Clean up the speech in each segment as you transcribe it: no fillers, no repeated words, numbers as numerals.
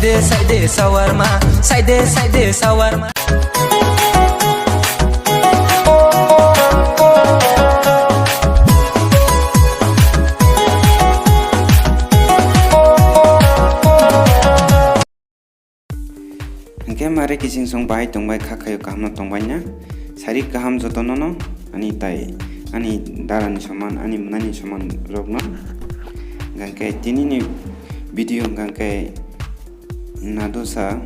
Side shawarma, side shawarma. Engke mari kising song bahai tongbai khakayo kaham tongbai na sari kaham jotono no ani tai ani darani saman ani munani saman rogno gangke tinini video gangke nadosa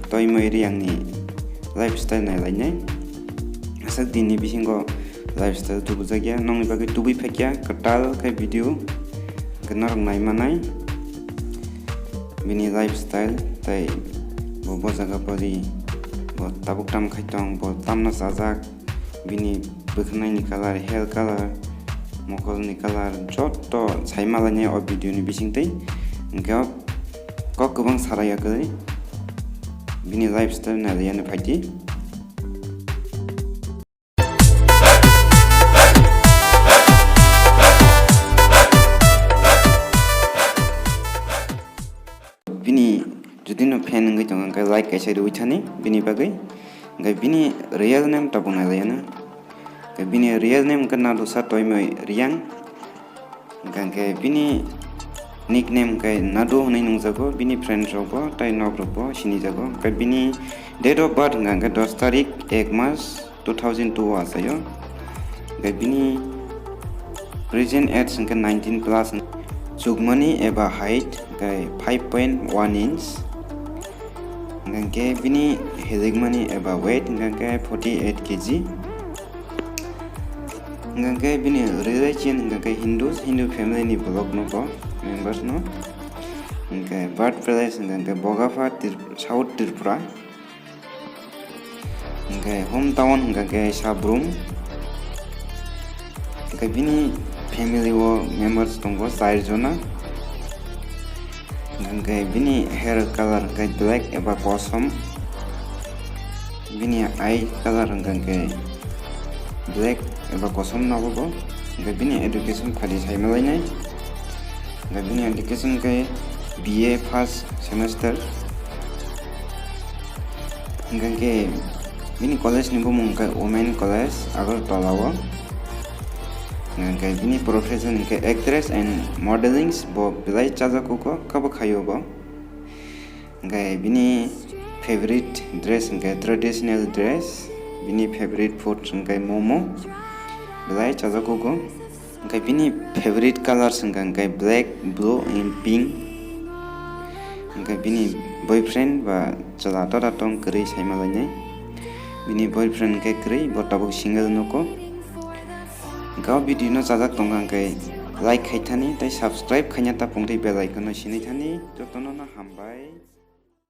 toy moiri angni lifestyle na lainai asak dini bisingo lifestyle tu bujagya nongni bagi tubi phekya katal kai video gnar nai manai bini lifestyle tai bo jaga pori bo tabuk tam khaitong bo tamna sajak bini bukhnai ni color hair color mokol ni color joto saimalani o video ni bisingtei engka kok gobang saraya gari bini lifestyle na yana phaiti bini judi no fan ngai jong ngai like kaisa ri uithani bini bagai ngai bini real name ta bunga layana ngai bini real name kana do sa toy mai riang ngai bini nickname kai nado honai nung jago bini friend rogo tai nog rogo sini jago ngai bini date of birth ngai 10 tarik 1 mas 2002 asayo ngai bini present age ngai 19 plus Sugmani eba height ngai 5.1 inch ngangke bini heligmani eba weight ngangke 48 kg ngangke bini religion ngangke Hindu family ni block no ko members no ngangke birth place ngangke Bogapha South Tripura ngangke hometown ngangke Sabrum ngangke bini family wo members tongo 4 jona ngangke bini hair color ngangke black eba kosom bini eye color ngangke black eba kosom nabogo ngangke bini education phali saimalai nai ngangke bini education ke BA first semester ngangke bini college ni bomong ke women college Agartala wo ngangke bini profession ke actress and modeling bo bilai chaja kuko kabo khayo bo ngangke bini favorite dress ngangke traditional dress bini favorite food ngangke momo bilai chaja kuko ngangke bini favorite colors ngangke black blue and pink ngangke bini boyfriend ba chala tora tong kri saimalai bini boyfriend ke kri bo tabuk single noko Gao video न जाजाक तंगां kai like khaithani tai subscribe khanya ta pongtei bell icon no sinai thani jotono na hambai।